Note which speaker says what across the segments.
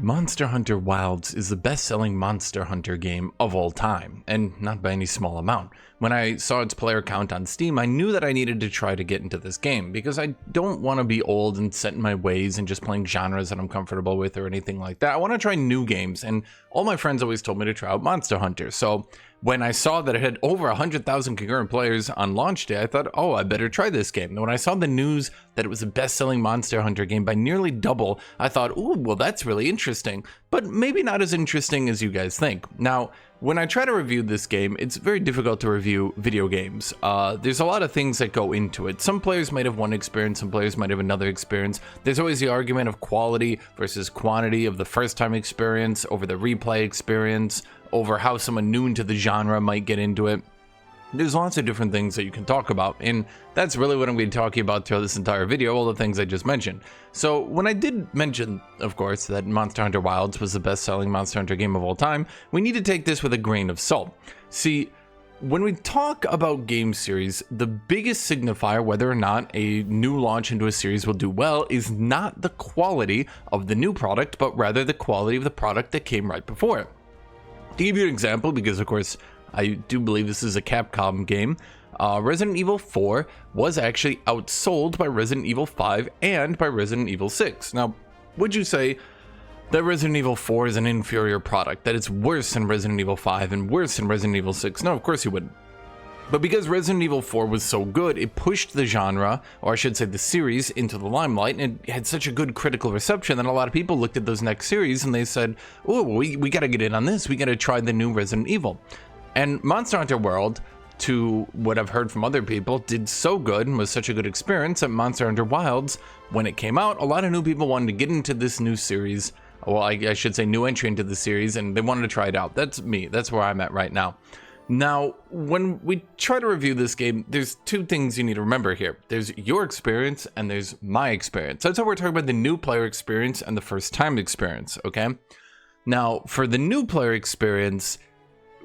Speaker 1: Monster Hunter Wilds is the best-selling Monster Hunter game of all time, and not by any small amount. When I saw its player count on Steam, I knew that I needed to try to get into this game, because I don't want to be old and set in my ways and just playing genres that I'm comfortable with or anything like that. I want to try new games, and all my friends always told me to try out Monster Hunter, so when I saw that it had over 100,000 concurrent players on launch day, I thought, oh, I better try this game. And when I saw the news that it was the best-selling Monster Hunter game by nearly double, I thought, ooh, well, that's really interesting, but maybe not as interesting as you guys think. Now, when I try to review this game, it's very difficult to review video games. There's a lot of things that go into it. Some players might have one experience, some players might have another experience. There's always the argument of quality versus quantity of the first-time experience over the replay experience, over how someone new to the genre might get into it. There's lots of different things that you can talk about, and that's really what I'm going to be talking about throughout this entire video, all the things I just mentioned. So when I did mention, of course, that Monster Hunter Wilds was the best-selling Monster Hunter game of all time, we need to take this with a grain of salt. See, when we talk about game series, the biggest signifier whether or not a new launch into a series will do well is not the quality of the new product, but rather the quality of the product that came right before it. To give you an example, because of course I do believe this is a Capcom game, Resident Evil 4 was actually outsold by Resident Evil 5 and by Resident Evil 6. Now, would you say that Resident Evil 4 is an inferior product, that it's worse than Resident Evil 5 and worse than Resident Evil 6? No, of course you wouldn't. But because Resident Evil 4 was so good, it pushed the genre, or I should say the series, into the limelight, and it had such a good critical reception that a lot of people looked at those next series and they said, oh, we gotta get in on this, we gotta try the new Resident Evil. And Monster Hunter World, to what I've heard from other people, did so good and was such a good experience that Monster Hunter Wilds, when it came out, a lot of new people wanted to get into this new series, well, I should say new entry into the series, and they wanted to try it out. That's me, that's where I'm at right now. Now, when we try to review this game, there's two things you need to remember here. There's your experience and there's my experience. That's why we're talking about the new player experience and the first time experience, okay? Now, for the new player experience,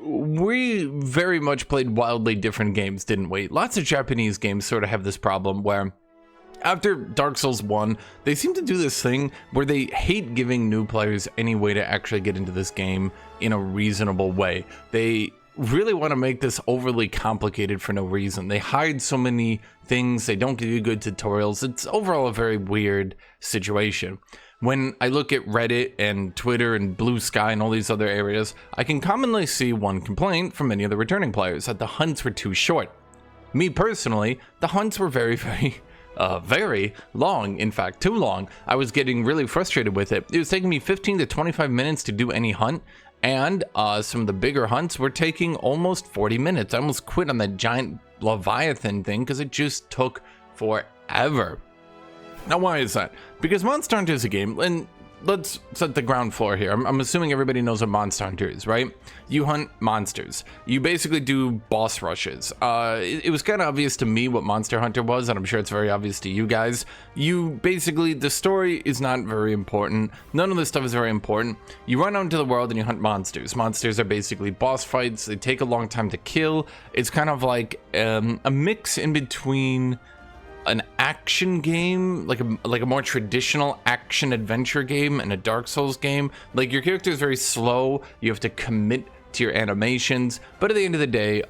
Speaker 1: we very much played wildly different games, didn't we? Lots of Japanese games sort of have this problem where after Dark Souls 1, they seem to do this thing where they hate giving new players any way to actually get into this game in a reasonable way. They really want to make this overly complicated for no reason. They hide so many things, they don't give you good tutorials. It's overall a very weird situation. When I look at Reddit and Twitter and Blue Sky and all these other areas, I can commonly see one complaint from many of the returning players, that the hunts were too short. Me personally, the hunts were very long, in fact, too long. I was getting really frustrated with it. It was taking me 15 to 25 minutes to do any hunt, and some of the bigger hunts were taking almost 40 minutes. I almost quit on that giant Leviathan thing because it just took forever. Now, why is that? Because Monster Hunter is a game, and let's set the ground floor here. I'm assuming everybody knows what Monster Hunter is, right? You hunt monsters. You basically do boss rushes. It was kind of obvious to me what Monster Hunter was, and I'm sure it's very obvious to you guys. You basically, the story is not very important. None of this stuff is very important. You run out into the world and you hunt monsters. Monsters are basically boss fights. They take a long time to kill. It's kind of like a mix in between an action game, like a more traditional action adventure game, and a Dark Souls game. Like, your character is very slow, you have to commit to your animations, but at the end of the day,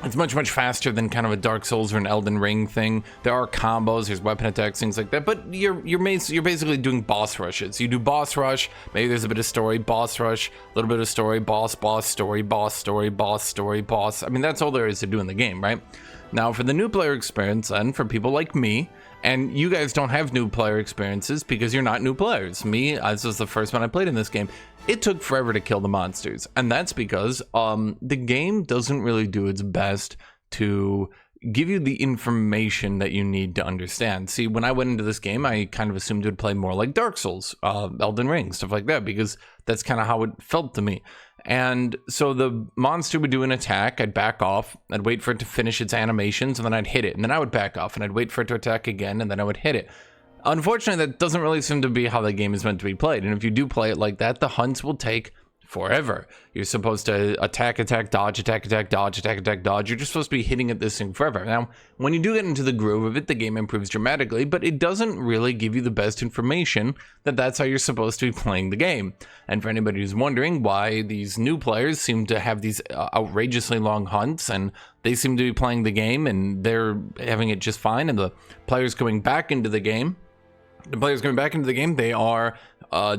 Speaker 1: it's much faster than kind of a Dark Souls or an Elden Ring thing. There are combos, there's weapon attacks, things like that, but you're basically doing boss rushes. You do boss rush, maybe there's a bit of story, boss rush, a little bit of story, boss, story, boss, story, boss, story, boss. I mean, that's all there is to do in the game, right? Now, for the new player experience, and for people like me, and you guys don't have new player experiences because you're not new players. Me, this was the first one I played in this game. It took forever to kill the monsters, and that's because the game doesn't really do its best to give you the information that you need to understand. See, when I went into this game, I kind of assumed it would play more like Dark Souls, Elden Ring, stuff like that, because that's kind of how it felt to me. And so the monster would do an attack, I'd back off, I'd wait for it to finish its animations, and then I'd hit it, and then I would back off, and I'd wait for it to attack again, and then I would hit it. Unfortunately, that doesn't really seem to be how the game is meant to be played, and if you do play it like that, the hunts will take forever. You're supposed to attack, dodge, attack, dodge, attack, dodge. You're just supposed to be hitting at this thing forever. Now, when you do get into the groove of it, the game improves dramatically, but it doesn't really give you the best information that that's how you're supposed to be playing the game. And for anybody who's wondering why these new players seem to have these outrageously long hunts, and they seem to be playing the game and they're having it just fine, and the players coming back into the game, they are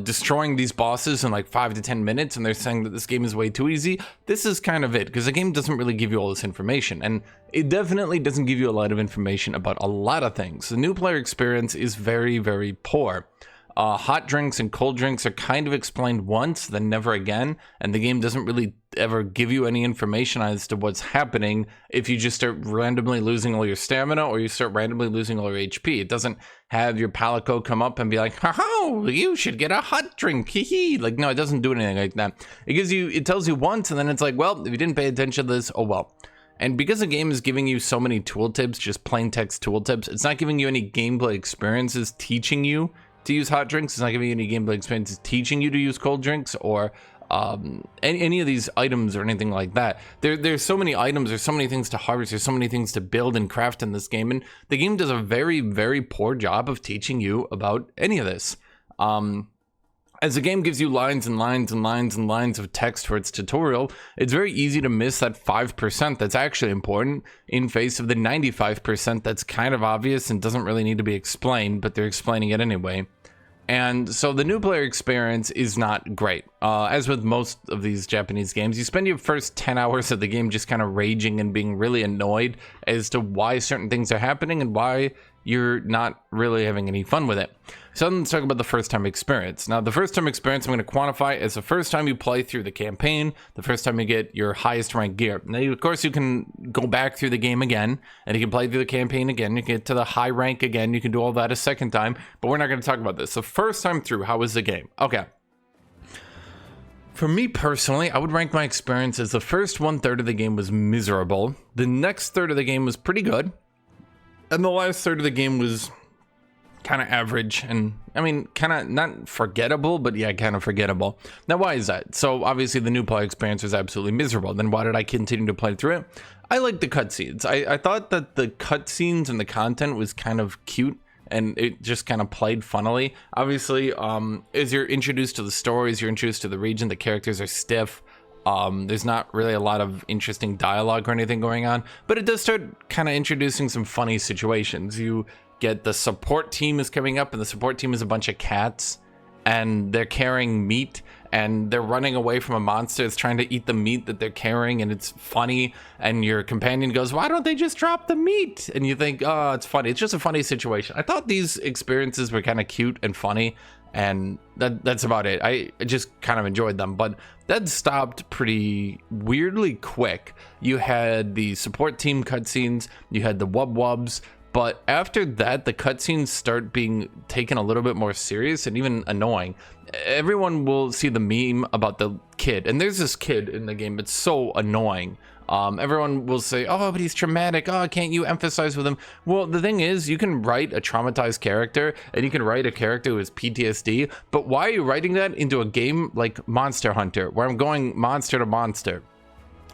Speaker 1: destroying these bosses in like 5 to 10 minutes, and they're saying that this game is way too easy. This is kind of it, because the game doesn't really give you all this information, and it definitely doesn't give you a lot of information about a lot of things. The new player experience is very, very poor. Hot drinks and cold drinks are kind of explained once, then never again, and the game doesn't really ever give you any information as to what's happening if you just start randomly losing all your stamina or you start randomly losing all your HP. It doesn't have your palico come up and be like, "Ha-ha, you should get a hot drink, hee-hee." Like, no, it doesn't do anything like that. It tells you once, and then it's like, well, if you didn't pay attention to this, oh well. And because the game is giving you so many tooltips, just plain text tooltips, it's not giving you any gameplay experiences teaching you to use hot drinks. It's not giving you any gameplay experiences teaching you to use cold drinks or any of these items or anything like that. There's so many items, there's so many things to harvest, there's so many things to build and craft in this game, and the game does a very, very poor job of teaching you about any of this. As the game gives you lines and lines and lines and lines of text for its tutorial, it's very easy to miss that 5% that's actually important in face of the 95% that's kind of obvious and doesn't really need to be explained, but they're explaining it anyway. And so the new player experience is not great. As with most of these Japanese games, you spend your first 10 hours of the game just kind of raging and being really annoyed as to why certain things are happening and why you're not really having any fun with it. So let's talk about the first time experience. Now, the first time experience I'm going to quantify as the first time you play through the campaign, the first time you get your highest rank gear. Now, of course, you can go back through the game again, and you can play through the campaign again, you can get to the high rank again, you can do all that a second time, but we're not going to talk about this. The first time through, how was the game? Okay. For me personally, I would rank my experience as the first 1/3 of the game was miserable, the next third of the game was pretty good, and the last third of the game was kind of average, and I mean, kind of not forgettable, but yeah, kind of forgettable. Now, why is that? So obviously the new player experience was absolutely miserable. Then why did I continue to play through it? I like the cutscenes. I thought that the cutscenes and the content was kind of cute, and it just kind of played funnily. Obviously, as you're introduced to the stories, you're introduced to the region, the characters are stiff. There's not really a lot of interesting dialogue or anything going on, but it does start kind of introducing some funny situations. You get the support team is coming up, and the support team is a bunch of cats, and they're carrying meat, and they're running away from a monster that's trying to eat the meat that they're carrying, and it's funny, and your companion goes, "Why don't they just drop the meat?" And you think, oh, it's funny. It's just a funny situation. I thought these experiences were kind of cute and funny, and that's about it. I just kind of enjoyed them, but that stopped pretty weirdly quick. You had the support team cutscenes, you had the wub-wubs, but after that, the cutscenes start being taken a little bit more serious and even annoying. Everyone will see the meme about the kid, and there's this kid in the game. It's so annoying. Everyone will say, "Oh, but he's traumatic. Oh, can't you emphasize with him?" Well, the thing is, you can write a traumatized character, and you can write a character who has PTSD, but why are you writing that into a game like Monster Hunter, where I'm going monster to monster?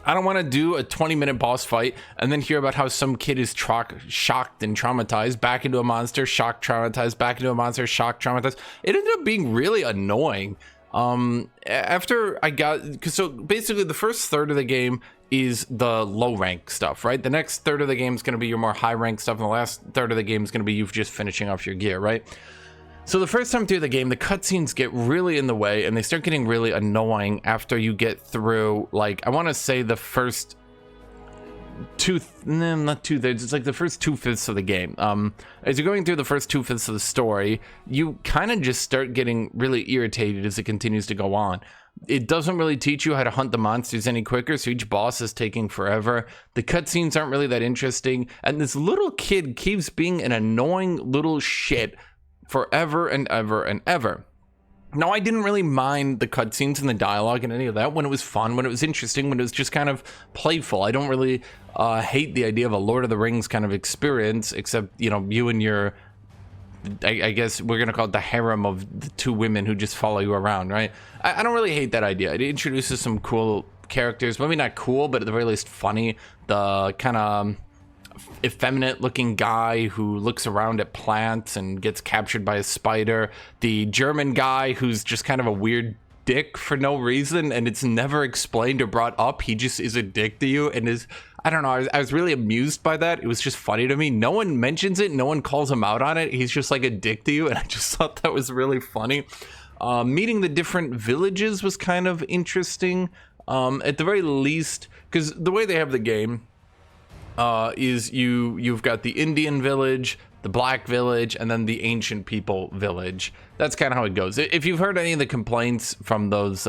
Speaker 1: I don't want to do a 20-minute boss fight and then hear about how some kid is shocked and traumatized, back into a monster, shocked, traumatized, back into a monster, shocked, traumatized. It ended up being really annoying. After I got, so basically the first third of the game is the low rank stuff, right? The next third of the game is going to be your more high rank stuff, and the last third of the game is going to be you just finishing off your gear, right? So the first time through the game, the cutscenes get really in the way, and they start getting really annoying after you get through, like, I want to say the first not two-thirds, it's like the first 2/5 of the game. As you're going through the first 2/5 of the story, you kind of just start getting really irritated as it continues to go on. It doesn't really teach you how to hunt the monsters any quicker, so each boss is taking forever. The cutscenes aren't really that interesting, and this little kid keeps being an annoying little shit forever and ever and ever. Now, I didn't really mind the cutscenes and the dialogue and any of that when it was fun, when it was interesting, when it was just kind of playful. I don't really hate the idea of a Lord of the Rings kind of experience, except, you know, you and your I guess we're gonna call it the harem of the 2 women who just follow you around, right? I don't really hate that idea. It introduces some cool characters, maybe not cool, but at the very least funny. The kind of effeminate looking guy who looks around at plants and gets captured by a spider. The German guy who's just kind of a weird dick for no reason, and it's never explained or brought up. He just is a dick to you and is, I don't know, I was really amused by that. It was just funny to me. No one mentions it, no one calls him out on it. He's just like a dick to you, and I just thought that was really funny. Meeting the different villages was kind of interesting, at the very least, because the way they have the game is you've got the Indian village, the black village, and then the ancient people village. That's kind of how it goes. If you've heard any of the complaints from those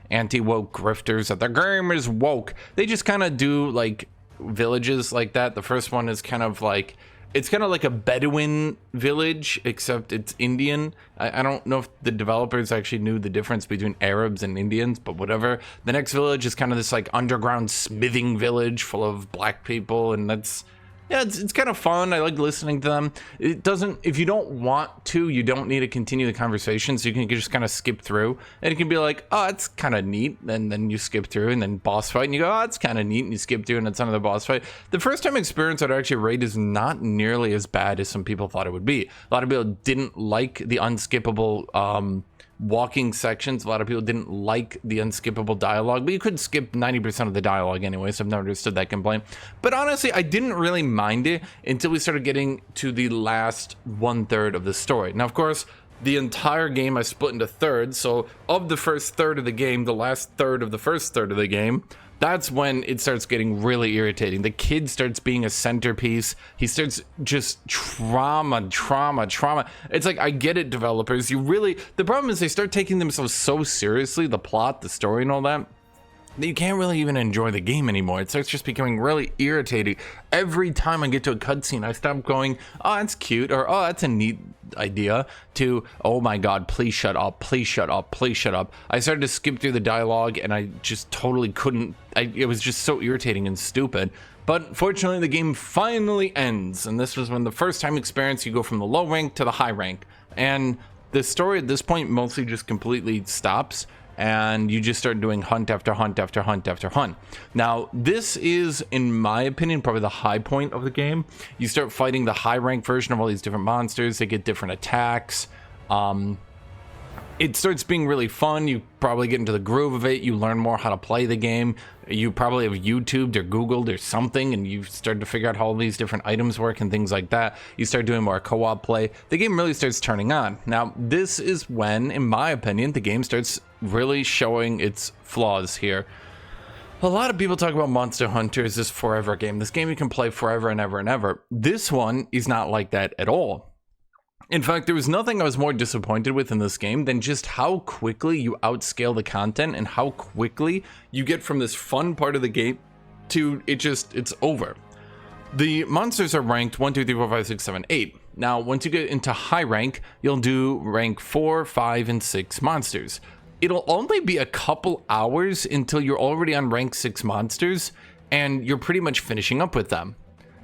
Speaker 1: anti-woke grifters that the game is woke, they just kind of do like villages like that. The first one is kind of like, it's kind of like a Bedouin village, except it's Indian. I don't know if the developers actually knew the difference between Arabs and Indians, but whatever. The next village is kind of this like underground smithing village full of black people, and that's, yeah, it's kind of fun. I like listening to them. It doesn't, if you don't want to, you don't need to continue the conversation, so you can just kind of skip through, and it can be like, oh, it's kind of neat, and then you skip through, and then boss fight, and you go, oh, it's kind of neat, and you skip through, and it's another boss fight. The first time experience I'd actually rate is not nearly as bad as some people thought it would be. A lot of people didn't like the unskippable walking sections. A lot of people didn't like the unskippable dialogue, but you could skip 90% of the dialogue anyway, so I've never understood that complaint. But honestly, I didn't really mind it until we started getting to the last 1/3 of the story. Now, of course, the entire game I split into thirds, so of the first third of the game, the last third of the first third of the game, that's when it starts getting really irritating. The kid starts being a centerpiece. He starts just trauma. It's like, I get it, developers. You really, the problem is they start taking themselves so seriously, the plot, the story, and all that you can't really even enjoy the game anymore. It starts just becoming really irritating. Every time I get to a cutscene, I stop going, oh, that's cute, or oh, that's a neat idea, to, oh my god, please shut up, please shut up, please shut up. I started to skip through the dialogue, and I just totally couldn't. It was just so irritating and stupid. But fortunately, the game finally ends, and this was when the first time experience, you go from the low rank to the high rank, and the story at this point mostly just completely stops, and you just start doing hunt after hunt after hunt after hunt. Now, this is, in my opinion, probably the high point of the game. You start fighting the high rank version of all these different monsters. They get different attacks. It starts being really fun. You probably get into the groove of it. You learn more how to play the game. You probably have YouTubed or Googled or something, and you start to figure out how all these different items work and things like that. You start doing more co-op play. The game really starts turning on. Now, this is when, in my opinion, the game starts really showing its flaws here. A lot of people talk about Monster Hunter as this forever game. This game you can play forever and ever and ever. This one is not like that at all. In fact, there was nothing I was more disappointed with in this game than just how quickly you outscale the content and how quickly you get from this fun part of the game to it's over. The monsters are ranked 1, 2, 3, 4, 5, 6, 7, 8. Now, once you get into high rank, you'll do rank 4, 5, and 6 monsters. It'll only be a couple hours until you're already on rank 6 monsters, and you're pretty much finishing up with them.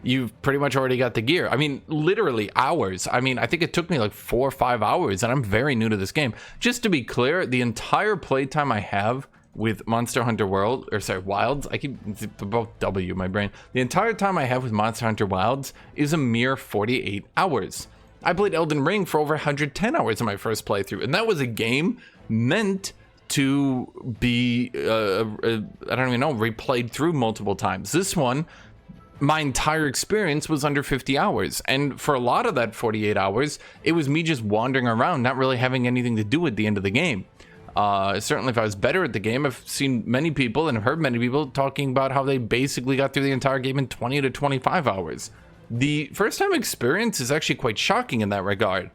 Speaker 1: You've pretty much already got the gear. I mean, literally hours. I mean, I think it took me like 4 or 5 hours, and I'm very new to this game. Just to be clear, the entire playtime I have with Monster Hunter Wilds, I keep both W, my brain. The entire time I have with Monster Hunter Wilds is a mere 48 hours. I played Elden Ring for over 110 hours in my first playthrough, and that was a game meant to be, I don't even know, replayed through multiple times. This one, my entire experience was under 50 hours, and for a lot of that 48 hours, it was me just wandering around, not really having anything to do at the end of the game. Certainly if I was better at the game, I've seen many people and heard many people talking about how they basically got through the entire game in 20 to 25 hours. The first time experience is actually quite shocking in that regard.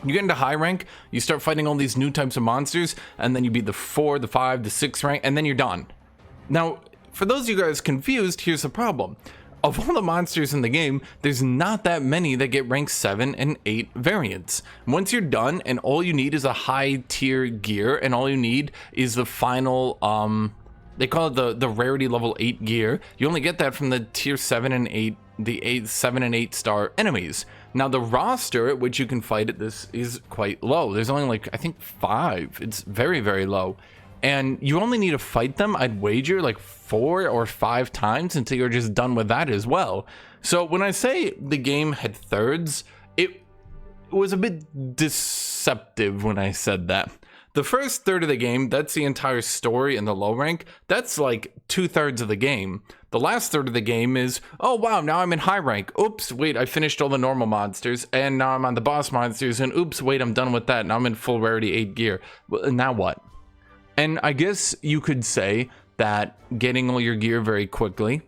Speaker 1: You get into high rank, you start fighting all these new types of monsters, and then you beat the 4, the 5, the 6 rank, and then you're done. Now, for those of you guys confused, here's the problem. Of all the monsters in the game, there's not that many that get rank 7 and 8 variants. Once you're done and all you need is a high tier gear, and all you need is the final, they call it the rarity level 8 gear. You only get that from the tier 7 and 8, the 7 and 8 star enemies. Now the roster at which you can fight at this is quite low. There's only like, I think 5. It's very, very low. And you only need to fight them, I'd wager, like 4 or 5 times until you're just done with that as well. So when I say the game had thirds, it was a bit deceptive when I said that. The first third of the game, that's the entire story in the low rank. That's like 2/3 of the game. The last third of the game is, oh wow, now I'm in high rank. Oops, wait, I finished all the normal monsters, and now I'm on the boss monsters, and oops, wait, I'm done with that. Now I'm in full rarity 8 gear. Well, now what? And I guess you could say that getting all your gear very quickly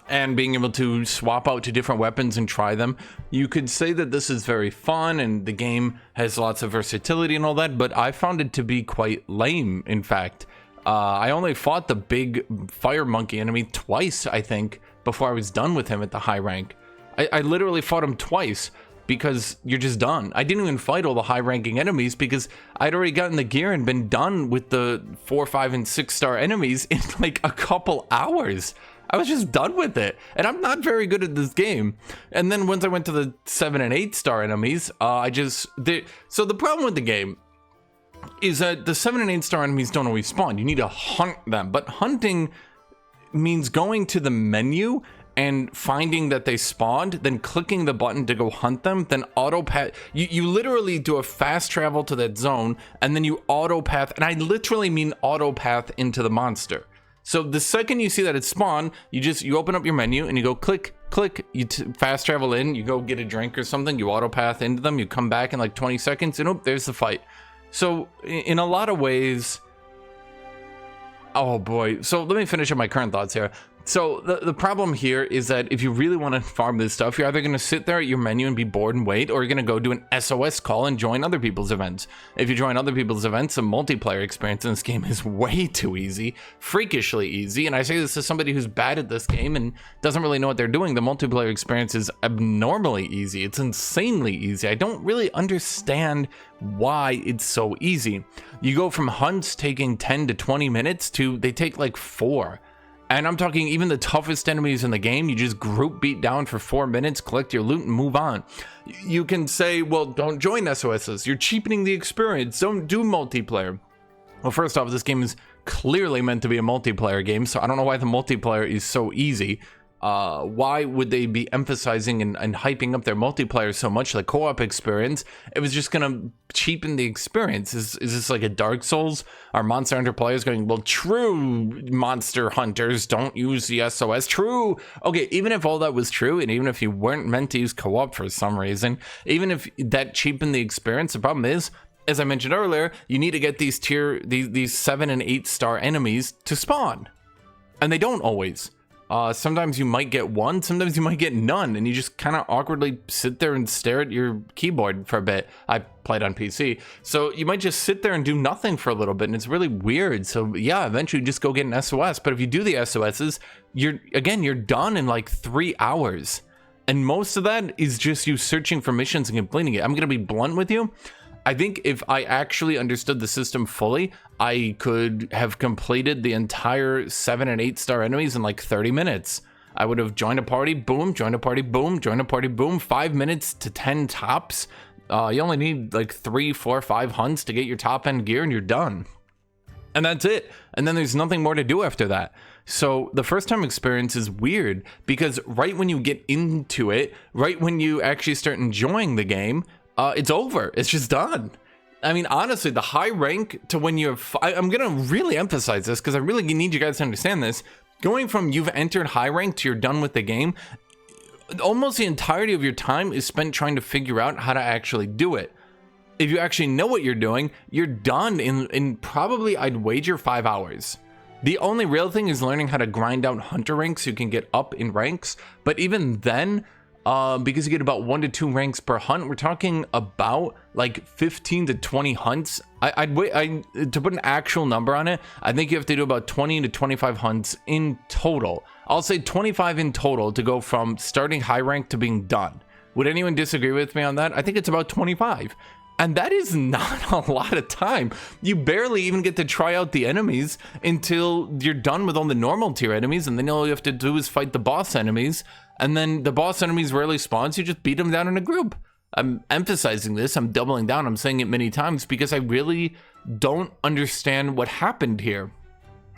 Speaker 1: and being able to swap out to different weapons and try them, you could say that this is very fun and the game has lots of versatility and all that, but I found it to be quite lame, in fact. I only fought the big fire monkey enemy twice, I think, before I was done with him at the high rank. I literally fought him twice because you're just done. I didn't even fight all the high ranking enemies because I'd already gotten the gear and been done with the 4, 5, and 6 star enemies in like a couple hours. I was just done with it, and I'm not very good at this game. And then once I went to the 7 and 8 star enemies, so the problem with the game is that the 7 and 8 star enemies don't always spawn. You need to hunt them, but hunting means going to the menu and finding that they spawned, then clicking the button to go hunt them, then auto path. You literally do a fast travel to that zone, and then you auto path, and I literally mean auto path into the monster. So the second you see that it's spawned, you open up your menu and you go click, you fast travel in, you go get a drink or something, you auto path into them, you come back in like 20 seconds, and there's the fight. So in a lot of ways, oh boy. So let me finish up my current thoughts here. So the problem here is that if you really want to farm this stuff, you're either going to sit there at your menu and be bored and wait, or you're going to go do an SOS call and join other people's events. If you join other people's events, the multiplayer experience in this game is way too easy, freakishly easy. And I say this as somebody who's bad at this game and doesn't really know what they're doing. The multiplayer experience is abnormally easy. It's insanely easy. I don't really understand why it's so easy. You go from hunts taking 10 to 20 minutes to they take like 4. And I'm talking even the toughest enemies in the game, you just group beat down for 4 minutes, collect your loot, and move on. You can say, well, don't join SOSs. You're cheapening the experience. Don't do multiplayer. Well, first off, this game is clearly meant to be a multiplayer game, so I don't know why the multiplayer is so easy. Why would they be emphasizing and hyping up their multiplayer so much, the co-op experience? It was just gonna cheapen the experience. Is this like a Dark Souls? Are Monster Hunter players going, well, true monster hunters don't use the SOS? True. Okay, even if all that was true, and even if you weren't meant to use co-op for some reason, even if that cheapened the experience, the problem is, as I mentioned earlier, you need to get these 7 and 8 star enemies to spawn. And they don't always. Sometimes you might get one, sometimes you might get none, and you just kind of awkwardly sit there and stare at your keyboard for a bit. I played on PC, so you might just sit there and do nothing for a little bit, and it's really weird. So yeah, eventually just go get an SOS, but if you do the SOSs, you're done in like 3 hours. And most of that is just you searching for missions and completing it. I'm gonna be blunt with you. I think if I actually understood the system fully, I could have completed the entire 7 and 8 star enemies in like 30 minutes. I would have joined a party, boom, joined a party, boom, joined a party, boom, 5 minutes to 10 tops. You only need like 3, 4, 5 hunts to get your top end gear and you're done. And that's it. And then there's nothing more to do after that. So the first time experience is weird because right when you get into it, right when you actually start enjoying the game, it's over. It's just done. I mean, honestly, the high rank to when you have... I'm going to really emphasize this because I really need you guys to understand this. Going from you've entered high rank to you're done with the game, almost the entirety of your time is spent trying to figure out how to actually do it. If you actually know what you're doing, you're done in probably, I'd wager, 5 hours. The only real thing is learning how to grind out hunter ranks so you can get up in ranks. But even then... because you get about 1 to 2 ranks per hunt, we're talking about like 15 to 20 hunts. To put an actual number on it, I think you have to do about 20 to 25 hunts in total. I'll say 25 in total to go from starting high rank to being done. Would anyone disagree with me on that? I think it's about 25. And that is not a lot of time. You barely even get to try out the enemies until you're done with all the normal tier enemies, and then all you have to do is fight the boss enemies. And then the boss enemies rarely spawn, so you just beat them down in a group. I'm emphasizing this, I'm doubling down, I'm saying it many times because I really don't understand what happened here.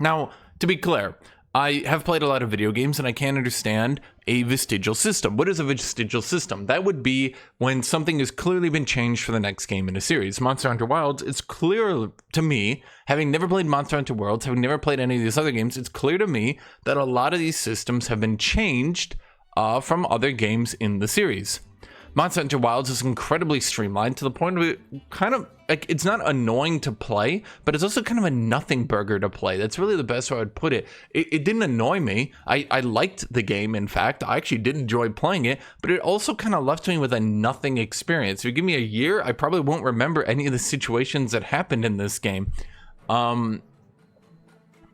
Speaker 1: Now, to be clear, I have played a lot of video games and I can't understand a vestigial system. What is a vestigial system? That would be when something has clearly been changed for the next game in a series. Monster Hunter Wilds, it's clear to me, having never played Monster Hunter Worlds, having never played any of these other games, it's clear to me that a lot of these systems have been changed from other games in the series. Monster Hunter Wilds is incredibly streamlined to the point of it kind of like it's not annoying to play, but it's also kind of a nothing burger to play. That's really the best way I would put it. It didn't annoy me. I liked the game, in fact. I actually did enjoy playing it, but it also kind of left me with a nothing experience. If you give me a year, I probably won't remember any of the situations that happened in this game.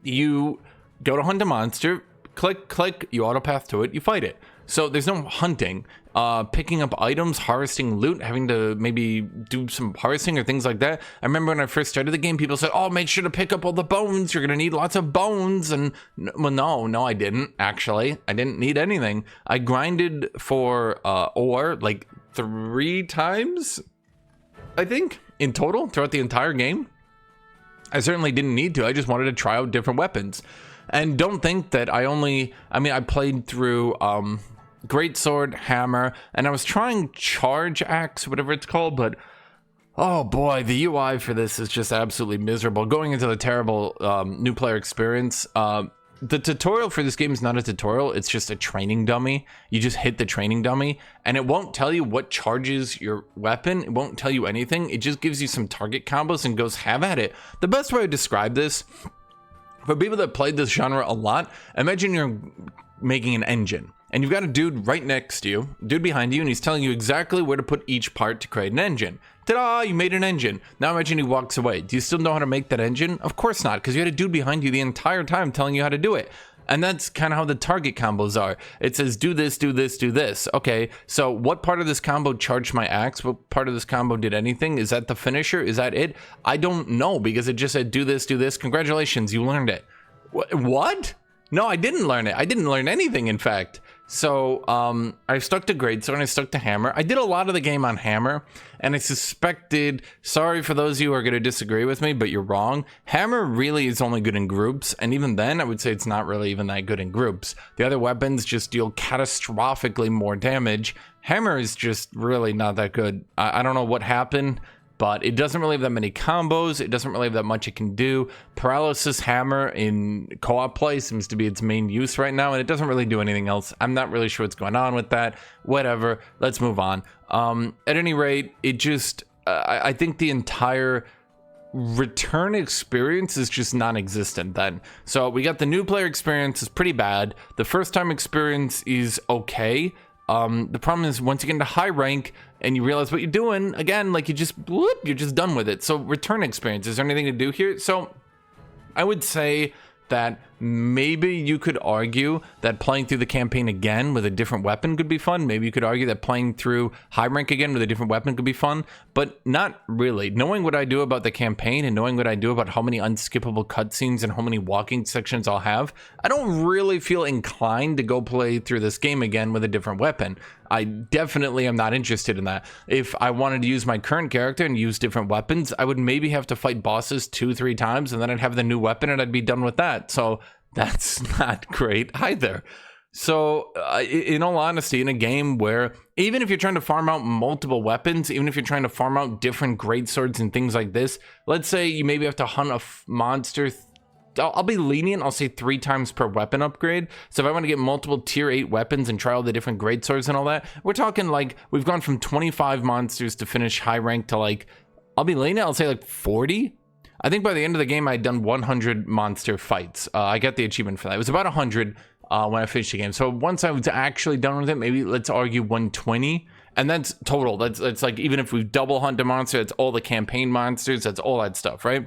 Speaker 1: You go to hunt a monster, click, you autopath to it, you fight it. So there's no hunting, picking up items, harvesting loot, having to maybe do some harvesting or things like that. I remember when I first started the game, people said, oh, make sure to pick up all the bones. You're going to need lots of bones. And well, no, I didn't actually. I didn't need anything. I grinded for ore like 3 times, I think, in total throughout the entire game. I certainly didn't need to. I just wanted to try out different weapons. And don't think that I played through Greatsword, Hammer, and I was trying Charge Axe, whatever it's called, but oh boy, the UI for this is just absolutely miserable. Going into the terrible new player experience, the tutorial for this game is not a tutorial, it's just a training dummy. You just hit the training dummy, and it won't tell you what charges your weapon, it won't tell you anything, it just gives you some target combos and goes have at it. The best way to describe this, for people that played this genre a lot, imagine you're making an engine and you've got a dude right next to you, dude behind you, and he's telling you exactly where to put each part to create an engine. Ta-da, you made an engine. Now imagine he walks away. Do you still know how to make that engine? Of course not, because you had a dude behind you the entire time telling you how to do it. And that's kind of how the target combos are. It says, do this, do this, do this. Okay, so what part of this combo charged my axe? What part of this combo did anything? Is that the finisher? Is that it? I don't know, because it just said, do this, do this. Congratulations, you learned it. What? No, I didn't learn it. I didn't learn anything, in fact. So I stuck to Greatsword and I stuck to Hammer. I did a lot of the game on Hammer, and I suspected, sorry for those of you who are going to disagree with me, but you're wrong. Hammer really is only good in groups, and even then I would say it's not really even that good in groups. The other weapons just deal catastrophically more damage. Hammer is just really not that good. I don't know what happened, but it doesn't really have that many combos. It doesn't really have that much it can do. Paralysis Hammer in co-op play seems to be its main use right now, and it doesn't really do anything else. I'm not really sure what's going on with that. Whatever, let's move on. At any rate, it just, I think the entire return experience is just non-existent then. So we got the new player experience is pretty bad. The first time experience is okay. The problem is once you get into high rank and you realize what you're doing, again, like you're just done with it. So return experience, is there anything to do here? So I would say that maybe you could argue that playing through the campaign again with a different weapon could be fun. Maybe you could argue that playing through high rank again with a different weapon could be fun, but not really. Knowing what I do about the campaign and knowing what I do about how many unskippable cutscenes and how many walking sections I'll have, I don't really feel inclined to go play through this game again with a different weapon. I definitely am not interested in that. If I wanted to use my current character and use different weapons, I would maybe have to fight bosses 2-3 times and then I'd have the new weapon and I'd be done with that. So that's not great either. So in all honesty, in a game where even if you're trying to farm out multiple weapons, even if you're trying to farm out different greatswords and things like this, let's say you maybe have to hunt a monster. I'll be lenient, I'll say 3 times per weapon upgrade. So if I want to get multiple tier 8 weapons and try all the different greatswords and all that, we're talking like we've gone from 25 monsters to finish high rank to like, I'll be lenient, I'll say like 40. I think by the end of the game, I had done 100 monster fights. I got the achievement for that. It was about 100 when I finished the game. So once I was actually done with it, maybe let's argue 120. And that's total. That's like, even if we double hunt a monster, it's all the campaign monsters, that's all that stuff, right?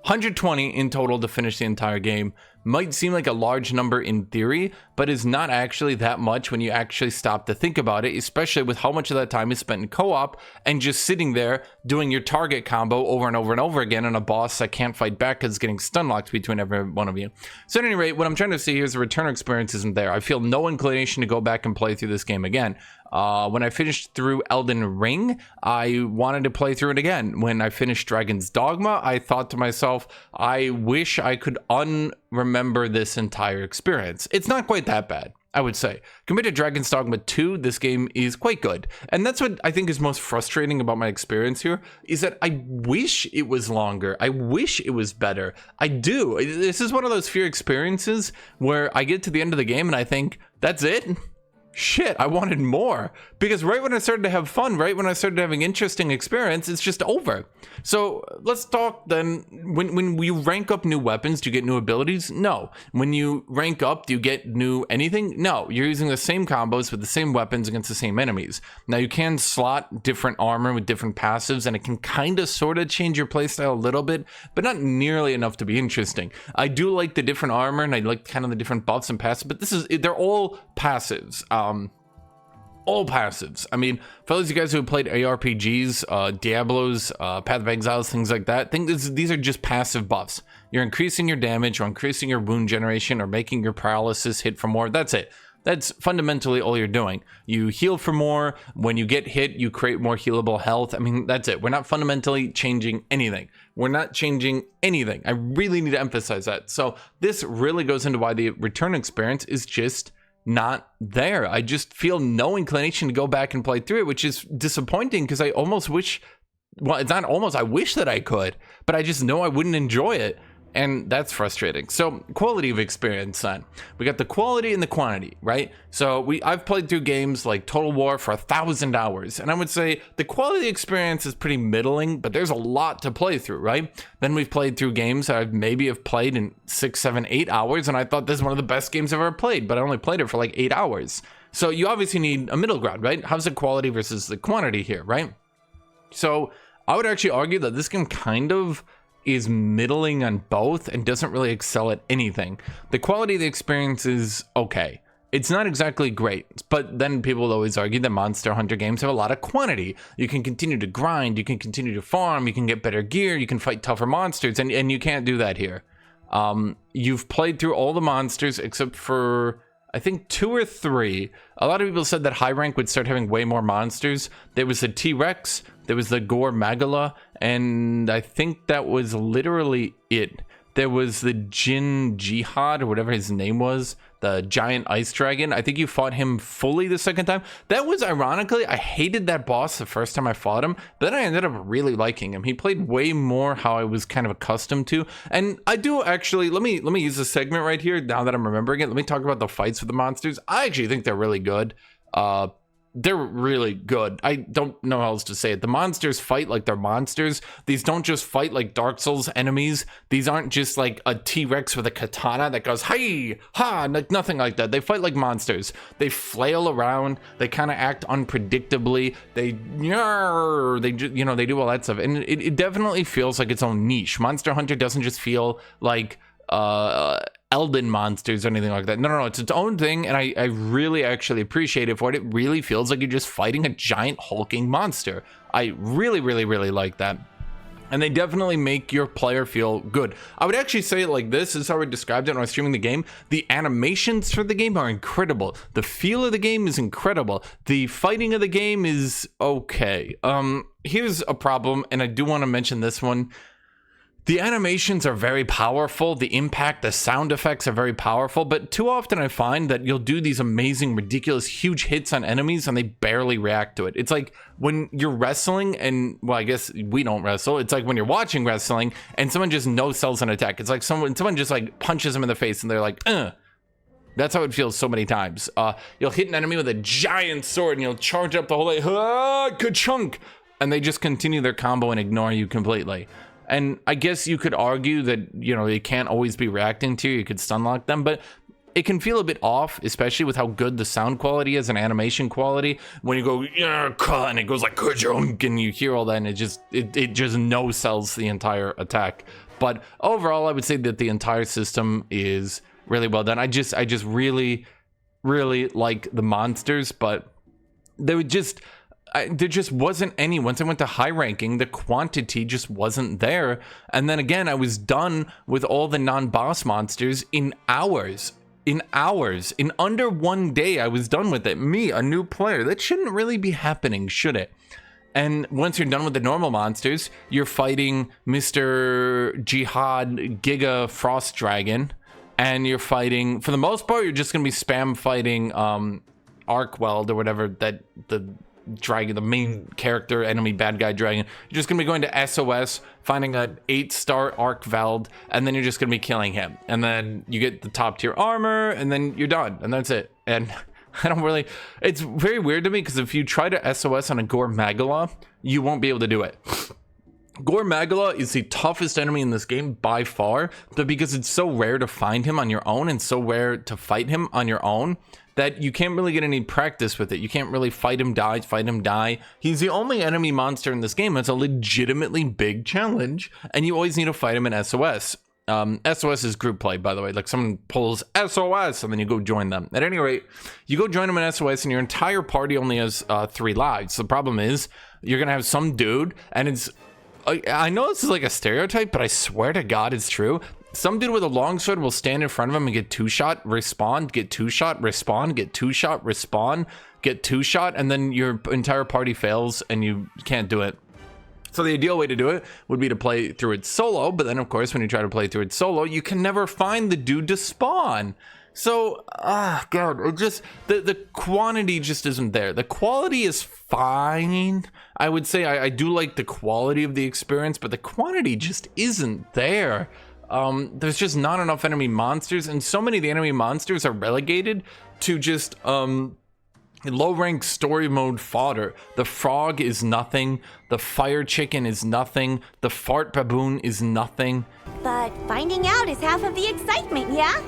Speaker 1: 120 in total to finish the entire game, might seem like a large number in theory, but is not actually that much when you actually stop to think about it, especially with how much of that time is spent in co-op and just sitting there doing your target combo over and over and over again on a boss that can't fight back because it's getting stun locked between every one of you. So at any rate, what I'm trying to say here is the return experience isn't there. I feel no inclination to go back and play through this game again. When I finished through Elden Ring, I wanted to play through it again. When I finished Dragon's Dogma, I thought to myself, I wish I could unremember this entire experience. It's not quite that bad, I would say. Compared to Dragon's Dogma 2, this game is quite good. And that's what I think is most frustrating about my experience here, is that I wish it was longer. I wish it was better. I do. This is one of those few experiences where I get to the end of the game and I think, that's it? Shit, I wanted more. Because right when I started to have fun, right when I started having interesting experience, it's just over. So let's talk then. When you rank up new weapons, do you get new abilities? No. When you rank up, do you get new anything? No. You're using the same combos with the same weapons against the same enemies. Now you can slot different armor with different passives, and it can kind of sort of change your playstyle a little bit, but not nearly enough to be interesting. I do like the different armor, and I like kind of the different buffs and passives, but they're all passives. All passives. I mean, for those of you guys who have played ARPGs, Diablos, Path of Exiles, things like that, these are just passive buffs. You're increasing your damage or increasing your wound generation or making your paralysis hit for more. That's it. That's fundamentally all you're doing. You heal for more. When you get hit, you create more healable health. I mean, that's it. We're not fundamentally changing anything. We're not changing anything. I really need to emphasize that. So this really goes into why the return experience is just not there. I just feel no inclination to go back and play through it, which is disappointing because I almost wish, well, it's not almost, I wish that I could, but I just know I wouldn't enjoy it. And that's frustrating. So quality of experience then. We got the quality and the quantity, right? So I've played through games like Total War for 1,000 hours. And I would say the quality experience is pretty middling, but there's a lot to play through, right? Then we've played through games that I've maybe have played in 6, 7, 8 hours. And I thought this is one of the best games I've ever played, but I only played it for like 8 hours. So you obviously need a middle ground, right? How's the quality versus the quantity here, right? So I would actually argue that this game kind of is middling on both and doesn't really excel at anything. The quality of the experience is okay. It's not exactly great, but then people will always argue that Monster Hunter games have a lot of quantity. You can continue to grind, you can continue to farm, you can get better gear, you can fight tougher monsters, and you can't do that here. You've played through all the monsters except for, I think, 2 or 3. A lot of people said that high rank would start having way more monsters. There was the T-Rex, there was the Gore Magala, and I think that was literally it. There was the Jin Jihad, or whatever his name was, the giant ice dragon. I think you fought him fully the second time. That was, ironically, I hated that boss the first time I fought him, but then I ended up really liking him. He played way more how I was kind of accustomed to. And I do actually, let me use this segment right here, now that I'm remembering it. Let me talk about the fights with the monsters. I actually think they're really good. They're really good. I don't know how else to say it. The monsters fight like they're monsters. These don't just fight like Dark Souls enemies. These aren't just like a T-Rex with a katana that goes, hey, ha, nothing like that. They fight like monsters. They flail around. They kind of act unpredictably. They do all that stuff. And it definitely feels like its own niche. Monster Hunter doesn't just feel like Elden monsters or anything like that. No, it's its own thing, and I really actually appreciate it for it. It really feels like you're just fighting a giant hulking monster. I really, really, really like that. And they definitely make your player feel good. I would actually say it like this is how I described it when I was streaming the game. The animations for the game are incredible. The feel of the game is incredible. The fighting of the game is okay. Here's a problem, and I do want to mention this one. The animations are very powerful. The impact, the sound effects are very powerful, but too often I find that you'll do these amazing, ridiculous, huge hits on enemies and they barely react to it. It's like when you're wrestling and, well, I guess we don't wrestle. It's like when you're watching wrestling and someone just no-sells an attack. It's like someone just like punches them in the face and they're like, That's how it feels so many times. You'll hit an enemy with a giant sword and you'll charge up the whole way, ka-chunk, and they just continue their combo and ignore you completely. And I guess you could argue that, they can't always be reacting to you. You could stun lock them, but it can feel a bit off, especially with how good the sound quality is and animation quality. When you go, yeah, and it goes like, and you hear all that, and it just no-sells the entire attack. But overall, I would say that the entire system is really well done. I just really, really like the monsters, but there just wasn't any. Once I went to high ranking, the quantity just wasn't there. And then again, I was done with all the non-boss monsters in hours. In under 1 day, I was done with it. Me, a new player. That shouldn't really be happening, should it? And once you're done with the normal monsters, you're fighting Mr. Jihad Giga Frost Dragon. And you're fighting, for the most part, you're just going to be spam fighting Arkweld or whatever, that the dragon, the main character, enemy, bad guy dragon. You're just going to be going to SOS, finding an 8-star Arkweld, and then you're just going to be killing him. And then you get the top tier armor, and then you're done. And that's it. And I don't really, it's very weird to me, because if you try to SOS on a Gore Magala, you won't be able to do it. Gore Magala is the toughest enemy in this game by far, but because it's so rare to find him on your own and so rare to fight him on your own, that you can't really get any practice with it. You can't really fight him, die. He's the only enemy monster in this game that's a legitimately big challenge, and you always need to fight him in SOS. SOS is group play, by the way. Like, someone pulls SOS and then you go join them. At any rate, you go join them in SOS and your entire party only has 3 lives. The problem is you're gonna have some dude, and it's, I know this is like a stereotype, but I swear to God it's true. Some dude with a longsword will stand in front of him and get 2-shot, respawn, get 2-shot, respawn, get 2-shot, respawn, get 2-shot, and then your entire party fails and you can't do it. So the ideal way to do it would be to play through it solo, but then of course when you try to play through it solo, you can never find the dude to spawn. So, God, it just, the quantity just isn't there. The quality is fine. I would say I do like the quality of the experience, but the quantity just isn't there. There's just not enough enemy monsters, and so many of the enemy monsters are relegated to just, low-rank story mode fodder. The frog is nothing. The fire chicken is nothing. The fart baboon is nothing.
Speaker 2: But finding out is half of the excitement, yeah?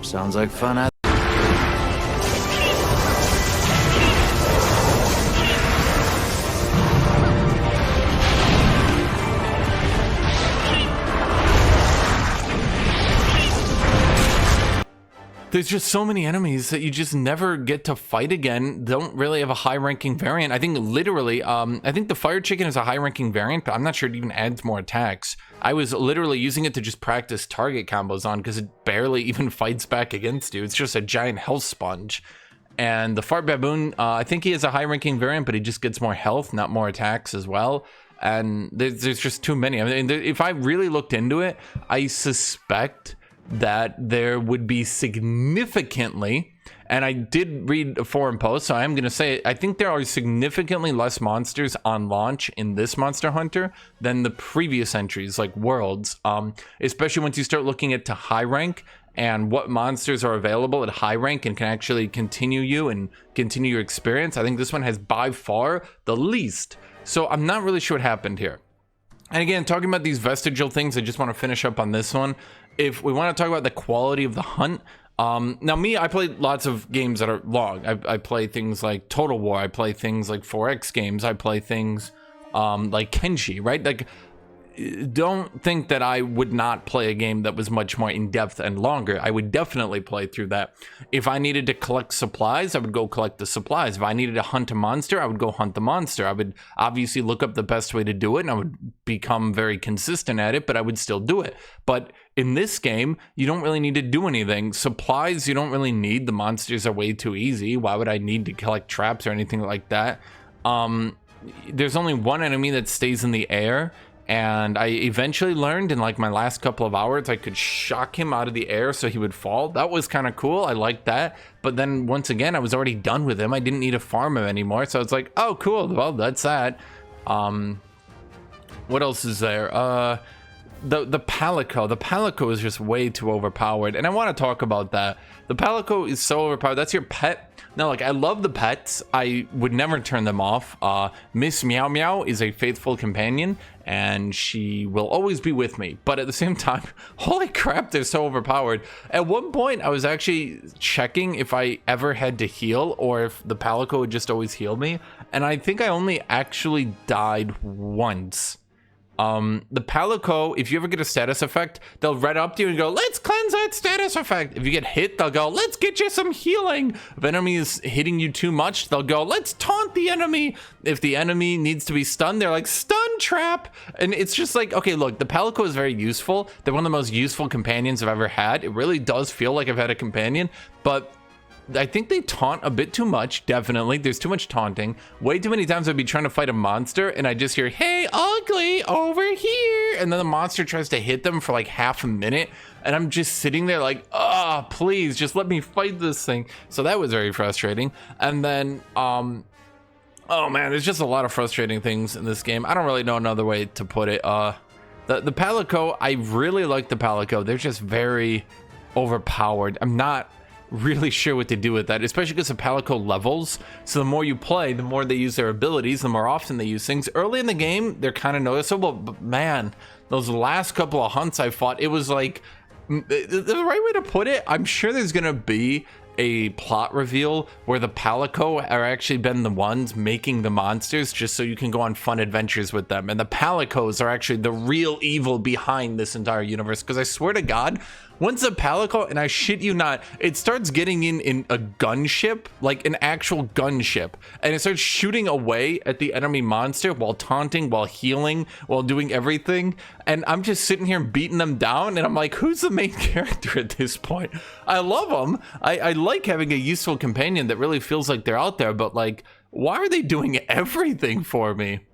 Speaker 3: Sounds like fun.
Speaker 1: There's just so many enemies that you just never get to fight again. Don't really have a high-ranking variant. I think literally, I think the fire chicken is a high-ranking variant, but I'm not sure it even adds more attacks. I was literally using it to just practice target combos on, because it barely even fights back against you. It's just a giant health sponge. And the fart baboon, I think he has a high-ranking variant, but he just gets more health, not more attacks as well. And there's just too many. I mean, if I really looked into it, I suspect that there would be significantly, and I did read a forum post, so I am going to say it, I think there are significantly less monsters on launch in this Monster Hunter than the previous entries, like Worlds, especially once you start looking at to high rank and what monsters are available at high rank and can actually continue you and continue your experience. I think this one has by far the least. So I'm not really sure what happened here. And again, talking about these vestigial things, I just want to finish up on this one. If we want to talk about the quality of the hunt, now me, I play lots of games that are long. I play things like Total War. I play things like 4X games. I play things like Kenshi, right? Like, don't think that I would not play a game that was much more in-depth and longer. I would definitely play through that. If I needed to collect supplies, I would go collect the supplies. If I needed to hunt a monster, I would go hunt the monster. I would obviously look up the best way to do it, and I would become very consistent at it, but I would still do it. But in this game, you don't really need to do anything. Supplies, you don't really need. The monsters are way too easy. Why would I need to collect traps or anything like that? There's only one enemy that stays in the air, and I eventually learned in like my last couple of hours I could shock him out of the air so he would fall. That was kind of cool. I liked that. But then once again, I was already done with him. I didn't need to farm him anymore. So it's like, oh, cool. Well, that's that. What else is there? the Palico. The Palico is just way too overpowered, and I want to talk about that. The Palico is so overpowered. That's your pet. Now, like, I love the pets. I would never turn them off. Miss Meow Meow is a faithful companion, and she will always be with me. But at the same time, holy crap, they're so overpowered. At one point, I was actually checking if I ever had to heal or if the Palico would just always heal me. And I think I only actually died once. The Palico, if you ever get a status effect, they'll run up to you and go, let's cleanse that status effect. If you get hit, they'll go, let's get you some healing. If enemy is hitting you too much, they'll go, let's taunt the enemy. If the enemy needs to be stunned, they're like, stun trap. And it's just like, okay, look, the Palico is very useful. They're one of the most useful companions I've ever had. It really does feel like I've had a companion, but I think they taunt a bit too much, definitely. There's too much taunting. Way too many times I'd be trying to fight a monster and I just hear, hey, ugly, over here. And then the monster tries to hit them for like half a minute. And I'm just sitting there like, oh, please, just let me fight this thing. So that was very frustrating. And then, oh man, there's just a lot of frustrating things in this game. I don't really know another way to put it. The Palico, I really like the Palico. They're just very overpowered. I'm not really sure what to do with that, especially because the Palico levels. So the more you play, the more they use their abilities, the more often they use things. Early in the game, they're kind of noticeable, but man, those last couple of hunts I fought, it was like, the right way to put it, I'm sure there's gonna be a plot reveal where the Palico are actually been the ones making the monsters just so you can go on fun adventures with them. And the Palicos are actually the real evil behind this entire universe. Because I swear to God, once a Palico, and I shit you not, it starts getting in a gunship, like an actual gunship, and it starts shooting away at the enemy monster while taunting, while healing, while doing everything. And I'm just sitting here beating them down, and I'm like, who's the main character at this point? I love them. I like having a useful companion that really feels like they're out there, but like, why are they doing everything for me?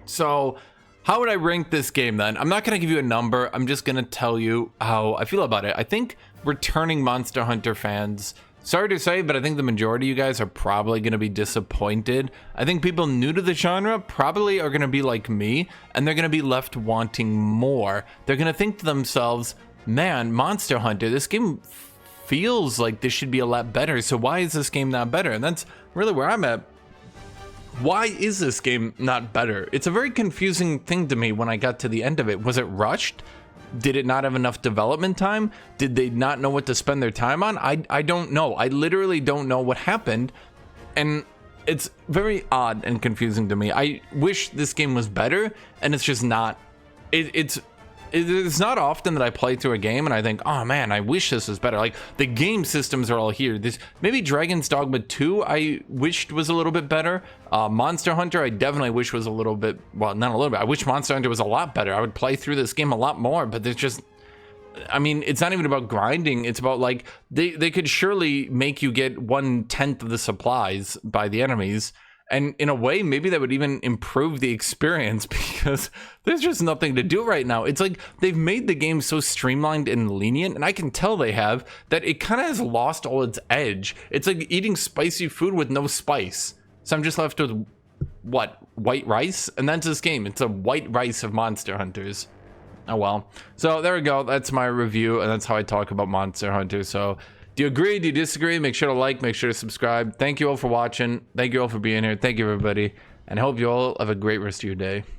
Speaker 1: So how would I rank this game then? I'm not going to give you a number. I'm just going to tell you how I feel about it. I think returning Monster Hunter fans, sorry to say, but I think the majority of you guys are probably going to be disappointed. I think people new to the genre probably are going to be like me, and they're going to be left wanting more. They're going to think to themselves, man, Monster Hunter, this game feels like this should be a lot better. So why is this game not better? And that's really where I'm at. Why is this game not better? It's a very confusing thing to me when I got to the end of it. Was it rushed? Did it not have enough development time? Did they not know what to spend their time on? I don't know. I literally don't know what happened. And it's very odd and confusing to me. I wish this game was better, and it's just not. It's not often that I play through a game and I think, oh man, I wish this was better. Like, the game systems are all here. This maybe Dragon's Dogma 2 I wished was a little bit better. Monster Hunter I definitely wish was a little bit, well, not a little bit. I wish Monster Hunter was a lot better. I would play through this game a lot more, but there's just, I mean, it's not even about grinding. It's about like, they could surely make you get 1/10 of the supplies by the enemies. And in a way, maybe that would even improve the experience because there's just nothing to do right now. It's like they've made the game so streamlined and lenient, and I can tell they have, that it kind of has lost all its edge. It's like eating spicy food with no spice. So I'm just left with, what, white rice? And that's this game. It's a white rice of Monster Hunters. Oh well. So there we go. That's my review, and that's how I talk about Monster Hunter. So do you agree? Do you disagree? Make sure to like, make sure to subscribe. Thank you all for watching. Thank you all for being here. Thank you, everybody. And I hope you all have a great rest of your day.